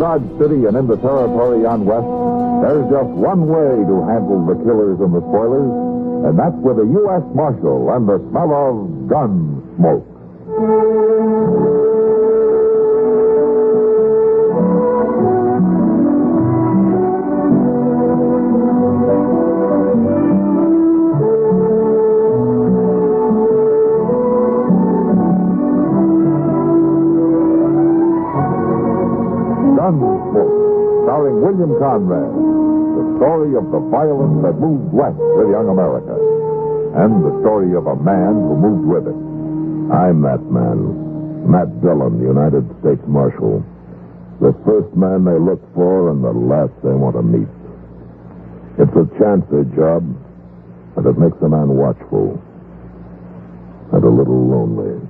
Dodge City and into territory on west, there's just one way to handle the killers and the spoilers, and that's with a U.S. Marshal and the smell of Gunsmoke. Gunsmoke, starring William Conrad, the story of the violence that moved west with young America, and the story of a man who moved with it. I'm that man, Matt Dillon, United States Marshal. The first man they look for and the last they want to meet. It's a chancy job, and it makes a man watchful and a little lonely.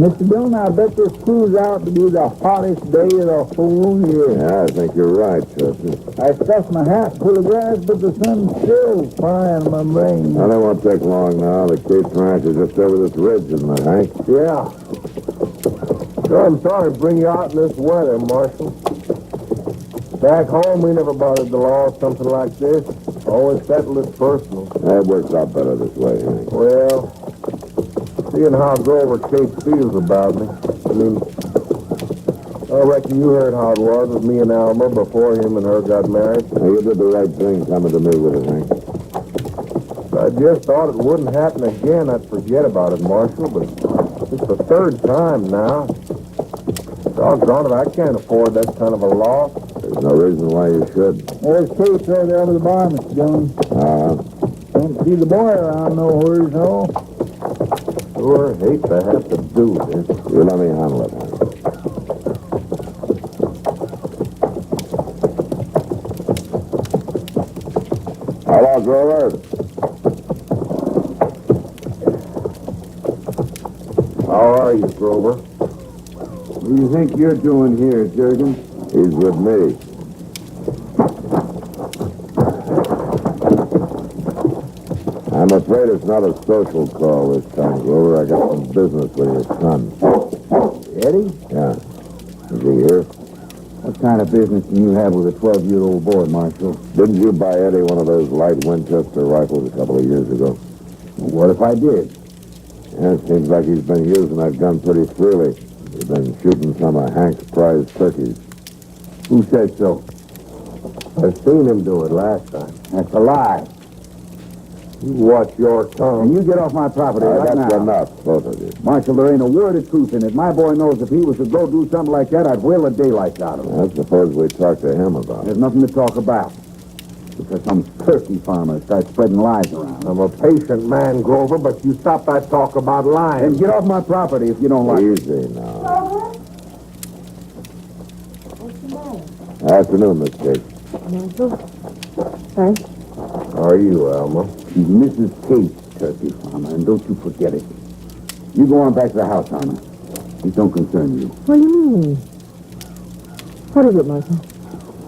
Mr. Dillon, I bet this cruise out to be the hottest day of the whole year. Yeah, I think you're right, Chester. I stuffed my hat full of grass, but the sun's still frying my brain. Well, that won't take long now. The Cape Ranch is just over this ridge, isn't it, Hank? Yeah. Sure, I'm sorry to bring you out in this weather, Marshal. Back home, we never bothered the law with something like this. Always settled it personal. That works out better this way, Hank. Well, seeing how Grover Cape feels about me, I reckon you heard how it was with me and Alma before him and her got married. Now, you did the right thing coming to me with it, Hank. I just thought it wouldn't happen again. I'd forget about it, Marshal, but it's the third time now. Doggone it, I can't afford that kind of a loss. There's no reason why you should. There's Kate right there over the bar, Mr. Dillon. Don't see the boy around nowhere, so. Sure hate to have to do this. You let me handle it, Hank. Hello, Grover. How are you, Grover? What do you think you're doing here, Jurgen? He's with me. I'm afraid it's not a social call this time, Grover. I got some business with your son. Eddie? Yeah. Is he here? What kind of business can you have with a 12-year-old boy, Marshal? Didn't you buy Eddie one of those light Winchester rifles a couple of years ago? What if I did? Yeah, it seems like he's been using that gun pretty freely. He's been shooting some of Hank's prize turkeys. Who said so? I seen him do it last time. That's a lie. You watch your tongue. And you get off my property right That's now. enough, both of you. Marshal, there ain't a word of truth in it. My boy knows if he was to go do something like that, I'd whale the daylights out of him. I suppose we talk to him about it. There's nothing to talk about. Because some turkey farmer starts spreading lies around. I'm a patient man, Grover, but you stop that talk about lying. Then get off my property if you don't like it. Easy now. Grover? What's the matter? Afternoon, Miss Kate. Marshal? Thanks. How are you, Alma? She's Mrs. Kate's turkey farmer, and don't you forget it. You go on back to the house, Alma. It don't concern you. What do you mean? What is it, Marshal?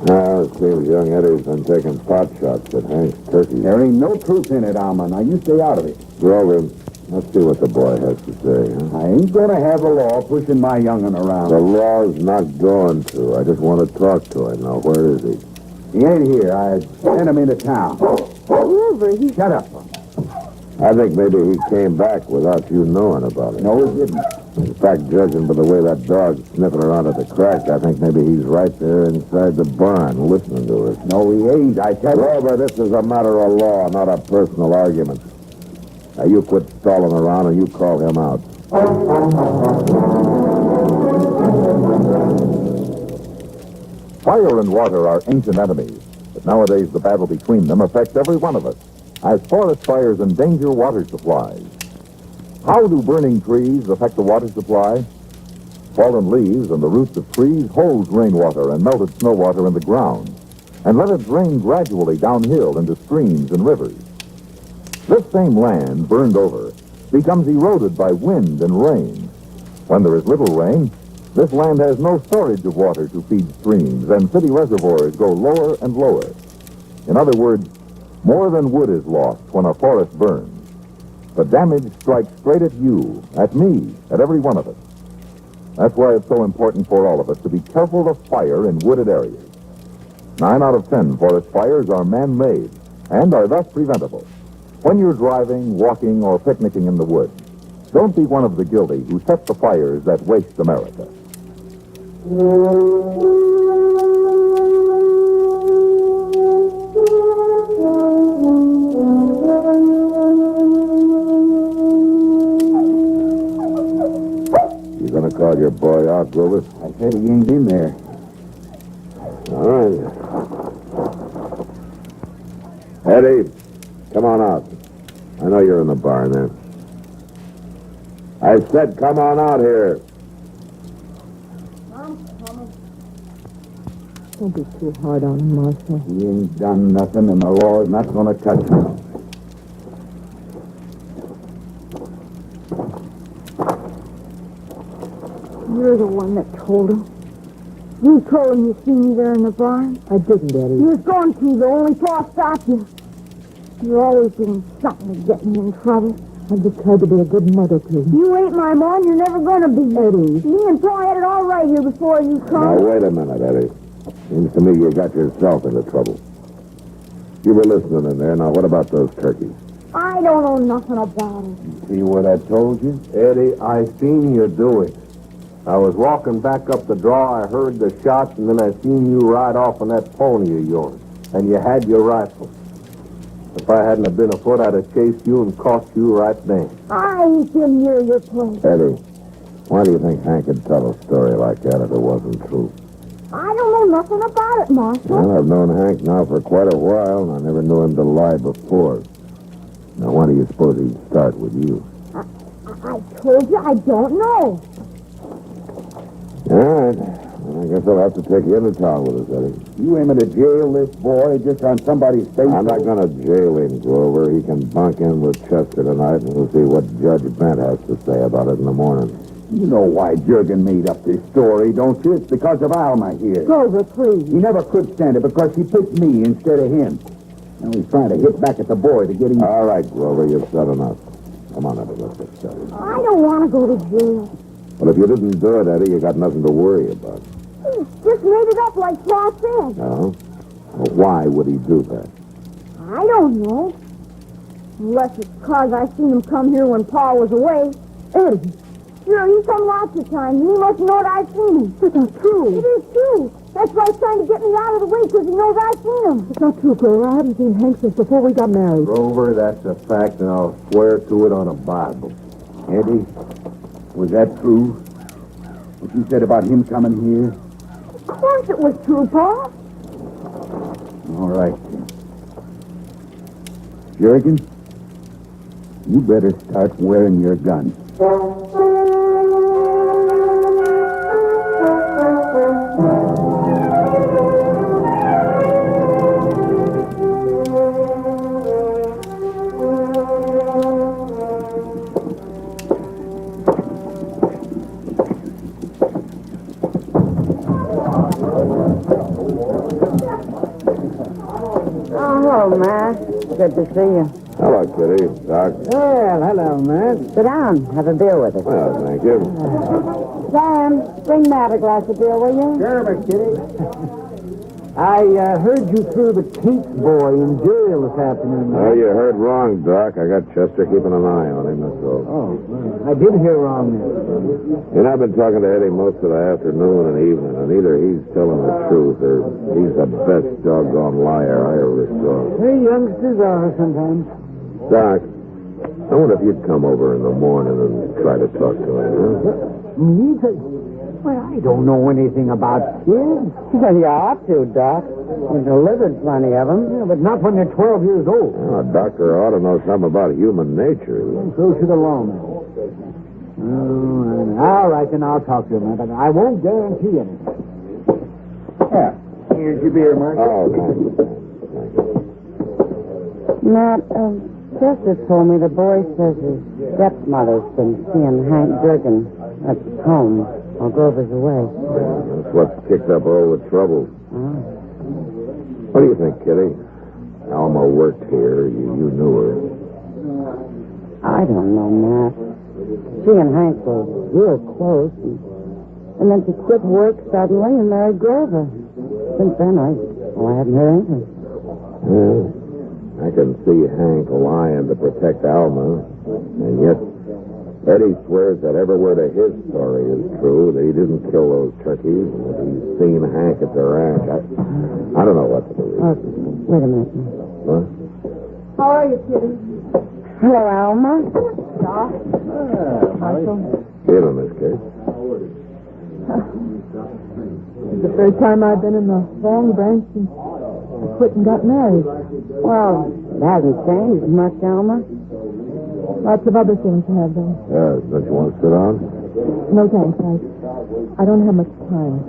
It seems young Eddie's been taking pot shots at Hank's turkey. There ain't no truth in it, Alma. Now you stay out of it. Grover, let's see what the boy has to say, huh? I ain't gonna have a law pushing my young'un around. The law's not going to. I just want to talk to him. Now, where is he? He ain't here. I sent him into town. Grover, he... Shut up. I think maybe he came back without you knowing about it. No, he didn't. In fact, judging by the way that dog's sniffing around at the crack, I think maybe he's right there inside the barn listening to us. No, he ain't. I tell you. Grover, this is a matter of law, not a personal argument. Now, you quit stalling around and you call him out. Fire and water are ancient enemies, but nowadays the battle between them affects every one of us, as forest fires endanger water supplies. How do burning trees affect the water supply? Fallen leaves and the roots of trees hold rainwater and melted snow water in the ground and let it drain gradually downhill into streams and rivers. This same land, burned over, becomes eroded by wind and rain. When there is little rain, this land has no storage of water to feed streams, and city reservoirs go lower and lower. In other words, more than wood is lost when a forest burns. The damage strikes straight at you, at me, at every one of us. That's why it's so important for all of us to be careful of fire in wooded areas. 9 out of 10 forest fires are man-made and are thus preventable. When you're driving, walking, or picnicking in the woods, don't be one of the guilty who set the fires that waste America. You gonna call your boy out, Grover? I said he ain't in there. All right. Eddie, come on out. I know you're in the barn there. I said come on out here. Don't be too hard on him, Marshall. He ain't done nothing, and the law's not gonna touch him. You're the one that told him. You told him you seen me there in the barn. I didn't, Eddie. You was going to, though, only Paul stopped you. You're always doing something to get me in trouble. I just tried to be a good mother to him. You ain't my mom, you're never gonna be. Eddie. Me and Paul had it all right here before you Now, come. wait a minute, Eddie. Seems to me you got yourself into trouble. You were listening in there. Now, what about those turkeys? I don't know nothing about it. See what I told you? Eddie, I seen you do it. I was walking back up the draw, I heard the shots, and then I seen you ride off on that pony of yours. And you had your rifle. If I hadn't have been afoot, I'd have chased you and caught you right then. I ain't been near your place. Eddie, why do you think Hank would tell a story like that if it wasn't true? I don't know nothing about it, Marshall. Well, I've known Hank now for quite a while, and I never knew him to lie before. Now, why do you suppose he'd start with you? I told you I don't know. All right. Well, I guess I'll have to take you into town with us, Eddie. You aiming to jail this boy just on somebody's face? I'm not going to jail him, Grover. He can bunk in with Chester tonight, and we'll see what Judge Bent has to say about it in the morning. You know why Jurgen made up this story, don't you? It's because of Alma here. Grover, please. He never could stand it because she picked me instead of him. Now he's trying to hit back at the boy to get him... All right, Grover, you've said enough. Come on, Eddie, let's get started. I don't want to go to jail. Well, if you didn't do it, Eddie, you got nothing to worry about. He just made it up like Paul said. No? Well, why would he do that? I don't know. Unless it's because I seen him come here when Paul was away. Eddie, Sure, he's come lots of times. He must know that I've seen him. that's not true. It is true. That's why he's trying to get me out of the way, because he knows I've seen him. It's not true, Grover. I haven't seen Hank since before we got married. Grover, that's a fact, and I'll swear to it on a Bible. Eddie, was that true? What you said about him coming here? Of course it was true, Paul. All right, then. Jurgen, you better start wearing your gun. Hello, Matt. Good to see you. Hello, Kitty. Doc. Well, hello, Matt. Sit down. Have a beer with us. Well, thank you. Sam, bring Matt a glass of beer, will you? Sure, Miss Kitty. I heard you threw the Keats boy in jail this afternoon. Oh, you heard wrong, Doc. I got Chester keeping an eye on him, that's all. Oh, I did hear wrong then. You know, I've been talking to Eddie most of the afternoon and evening, and either he's telling the truth or he's the best doggone liar I ever saw. Hey, youngsters are sometimes. Doc, I wonder if you'd come over in the morning and try to talk to him, huh? Me? Well, I don't know anything about kids. Well, you ought to, Doc. You delivered plenty of them. Yeah, but not when they're 12 years old. Well, a doctor ought to know something about human nature. So should a lawman. Oh, all right, then I'll talk to him, but I won't guarantee anything. Yeah. Here's your beer, Marshall. Oh, thank you. Matt, Chester told me the boy says his stepmother's been seeing Hank Durgan at home while Grover's away. That's what kicked up all the trouble. Oh. What do you think, Kitty? Alma worked here. You knew her. I don't know, Matt. She and Hank were real close, and then she quit work suddenly and married Grover. Since then, I haven't heard anything. Yeah. I can see Hank lying to protect Alma, and yet Eddie swears that every word of his story is true, that he didn't kill those turkeys, and that he's seen Hank at the ranch. I don't know what to believe. Wait a minute. What? How are you, Kitty? Hello, Alma. Doc. Marshall. Here, Miss Kate. It's the first time I've been in the long branch since I quit and got married. Well, it hasn't changed much, Alma. Lots of other things to have, though. Don't you want to sit down? No, thanks. I don't have much time.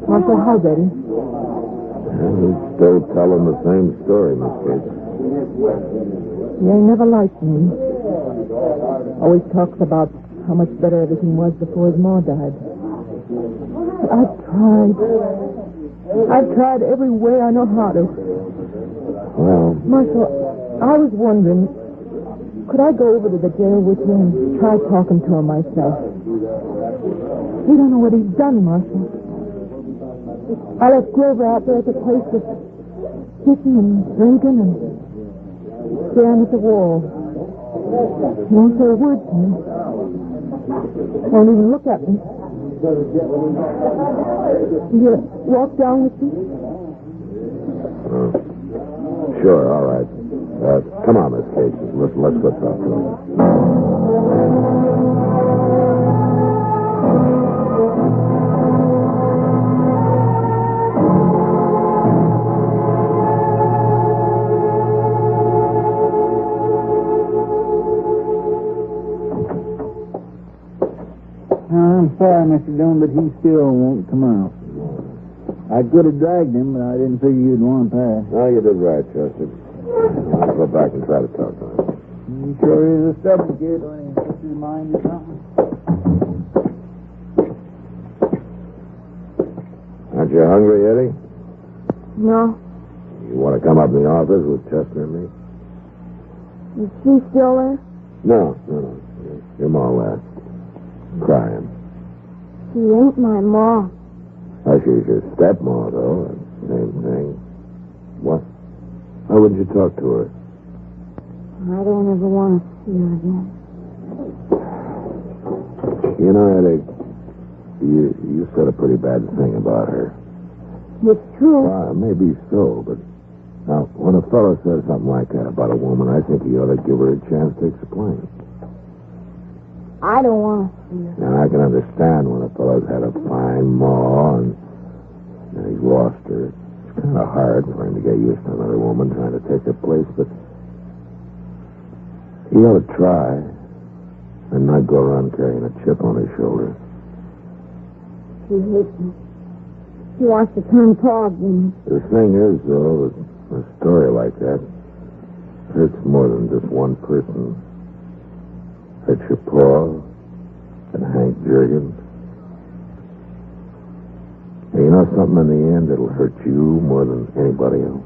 Marshall, how's Eddie? He's still telling the same story, Miss Kate. He ain't never liked me. Always talks about how much better everything was before his ma died. I've tried every way I know how to. Well, Marshall, I was wondering, could I go over to the jail with you and try talking to him myself? He don't know what he's done, Marshall. I left Grover out there at the place just kissing and drinking and staring at the wall. He won't say a word to me. Won't even look at me. Will you walk down with me? sure, all right. Come on, Miss Cage. Let's go talk to him. I'm sorry, Mr. Dillon, but he still won't come out. I could have dragged him, but I didn't figure you'd want to pass. No, you did right, Chester. I'll go back and try to talk to him. He sure is a stubborn kid when he puts his mind to something. Aren't you hungry, Eddie? No. You want to come up in the office with Chester and me? Is she still there? No. Your ma left. Crying. She ain't my mom. Oh, she's your stepma, though. Same thing. What? Why wouldn't you talk to her? I don't ever want to see her again. You know, Eddie, you said a pretty bad thing about her. It's true. Well, maybe so, but now, when a fellow says something like that about a woman, I think he ought to give her a chance to explain. I don't want to see her. Now, I can understand when a fellow's had a fine ma and he's lost her. It's kind of hard for him to get used to another woman trying to take her place, but he ought to try and not go around carrying a chip on his shoulder. She hates me. She wants to turn paw again. The thing is, though, a story like that hurts more than just one person. Hurts your pa and Hank Jurgens. And you know something, in the end, it'll hurt you more than anybody else.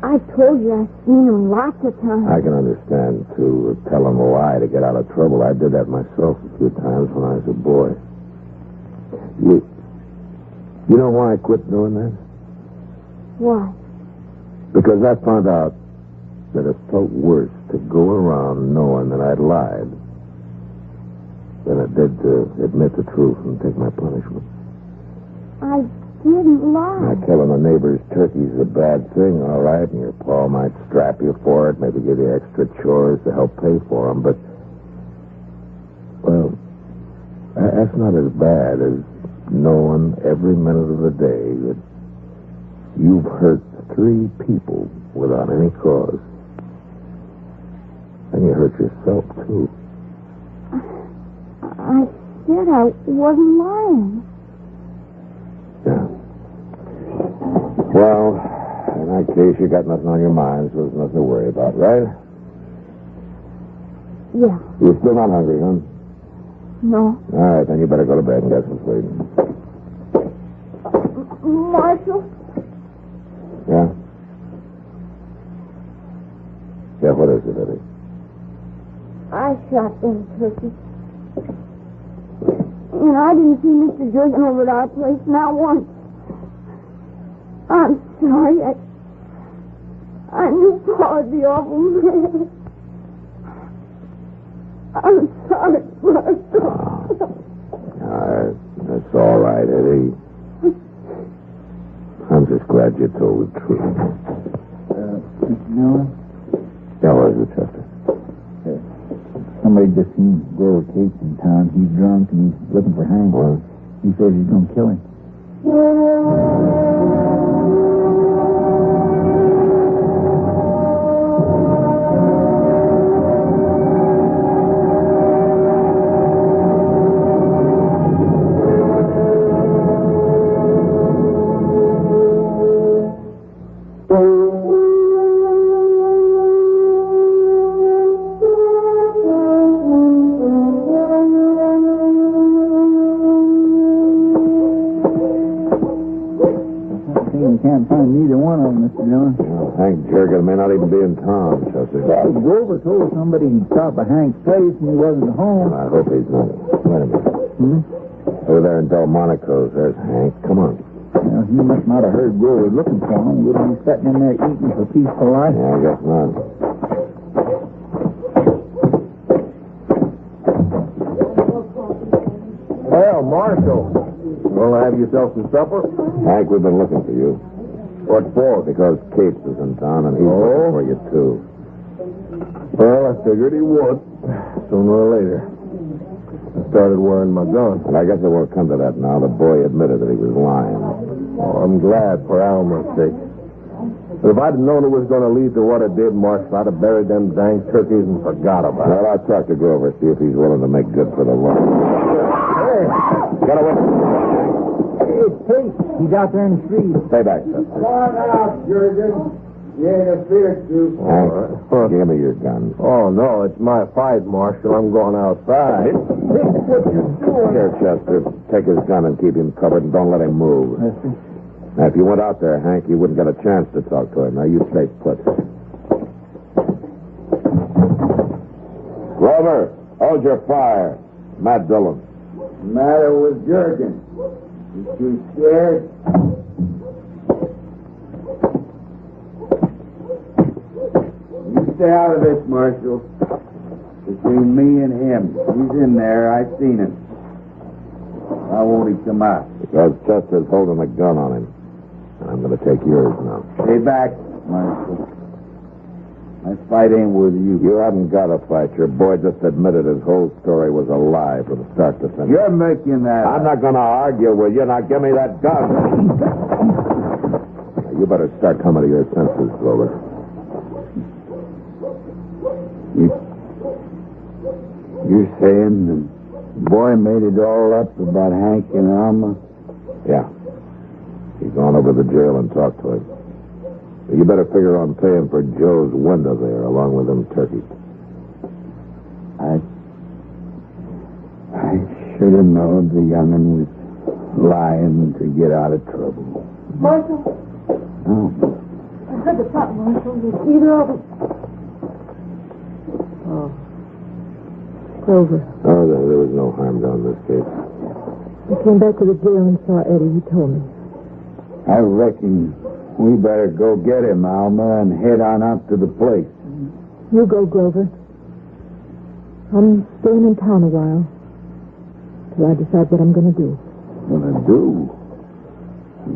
I told you I've seen him lots of times. I can understand, too, telling a lie to get out of trouble. I did that myself a few times when I was a boy. You know why I quit doing that? Why? Because I found out that it felt worse to go around knowing that I'd lied than it did to admit the truth and take my punishment. I didn't lie. Now, killing a neighbor's turkey is a bad thing, all right, and your pa might strap you for it, maybe give you extra chores to help pay for them, but, well, that's not as bad as knowing every minute of the day that you've hurt 3 people without any cause. And you hurt yourself, too. said I wasn't lying. Yeah. Well, in that case, you got nothing on your mind, so there's nothing to worry about, right? Yeah. You're still not hungry, huh? No. All right, then you better go to bed and get some sleep. Marshall? Yeah? Yeah, what is it, Eddie? I shot them turkeys. And I didn't see Mr. Jurgen over at our place, not once. I'm sorry. I knew Pa would be awful mad. I'm sorry, Marshall. That's all right, Eddie. I'm just glad you told the truth. Mr. Dillon? Yeah, what is it, Chester? Somebody just seen Grover Cates in town. He's drunk and he's looking for Hank. What? He says he's going to kill him. Can't find neither one of them, Mr. Dillon. Well, Hank Jurgen may not even be in town, Chester. Well, Grover told somebody he'd stop at Hank's place and he wasn't home. I hope he's not. Wait a minute. Over there in Delmonico's, there's Hank. Come on. Well, he must not have heard Grover looking for him. He wouldn't be sitting in there eating for peaceful life. Yeah, I guess not. Well, Marshall, you want to have yourself some supper? Hank, we've been looking for you. What for? Because Cates is in town and he's looking for you, too. Well, I figured he would, sooner or later. I started wearing my gun. And I guess it won't come to that now. The boy admitted that he was lying. Oh, I'm glad for Alma's sake. But if I'd known it was going to lead to what it did, Marshall, I'd have buried them dang turkeys and forgot about it. Well, I'll talk to Grover, see if he's willing to make good for the law. Hey! Get away. Hey, it's Kate. He's out there in the street. Stay back, Chester. Come on out, Jurgen. You ain't afeared to. Hank, give me your gun. Oh, no, it's my fight, Marshall. I'm going outside. What you doing? Here, Chester, take his gun and keep him covered and don't let him move. Mister? Now, if you went out there, Hank, you wouldn't get a chance to talk to him. Now, you stay put. Grover, hold your fire. Matt Dillon. Matter with Jurgen? You too scared? You stay out of this, Marshall. Between me and him. He's in there. I seen him. Why won't he come out? Because Chester's holding a gun on him. And I'm going to take yours now. Stay back, Marshall. My fight ain't with you. You haven't got a fight. Your boy just admitted his whole story was a lie from start to finish. You're making that. I'm not going to argue with you. Now, give me that gun. Now, you better start coming to your senses, Grover. You're saying the boy made it all up about Hank and Alma? Yeah. He's gone over to the jail and talked to him. You better figure on paying for Joe's window there, along with them turkeys. I should have known the young'un was lying to get out of trouble. Marshall, Oh, I heard the shot, Marshall. It's either of them. Oh. Grover. Oh, there was no harm done in this case. I came back to the jail and saw Eddie. He told me. I reckon we better go get him, Alma, and head on up to the place. You go, Grover. I'm staying in town a while till I decide what I'm going to do. Gonna do?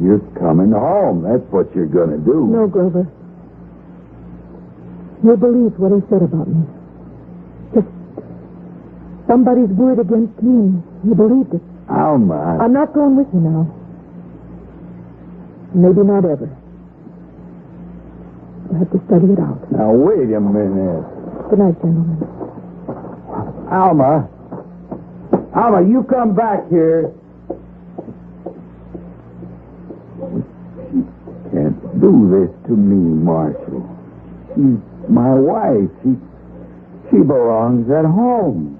You're coming home. That's what you're gonna do. No, Grover. He believes what he said about me. Just somebody's word against me, and he believed it. Alma. I'm not going with you now. Maybe not ever. I'll have to study it out. Now, wait a minute. Good night, gentlemen. Alma. Alma, you come back here. She can't do this to me, Marshall. She's my wife. She belongs at home.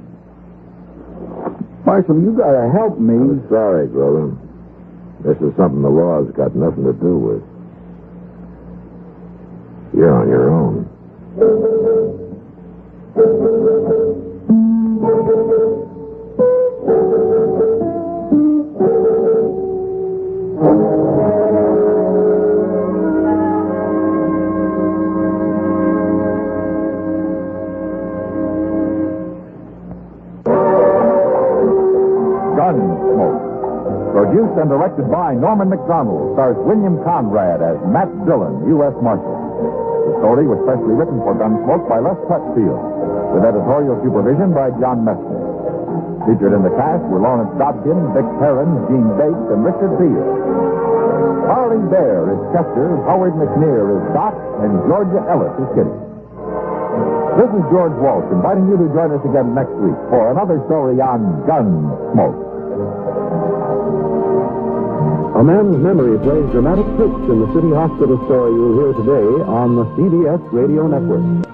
Marshall, you gotta help me. I'm sorry, Grover. This is something the law's got nothing to do with. You're on your own. Gunsmoke. Produced and directed by Norman McDonald, stars William Conrad as Matt Dillon, U.S. Marshal. The story was specially written for Gunsmoke by Les Crutchfield, with editorial supervision by John Messner. Featured in the cast were Lawrence Dobkin, Vic Perrin, Gene Bates, and Richard Beale. Harley Bear is Chester, Howard McNear is Doc, and Georgia Ellis is Kitty. This is George Walsh inviting you to join us again next week for another story on Gunsmoke. A Man's Memory plays dramatic tricks in the City Hospital story you'll hear today on the CBS Radio Network.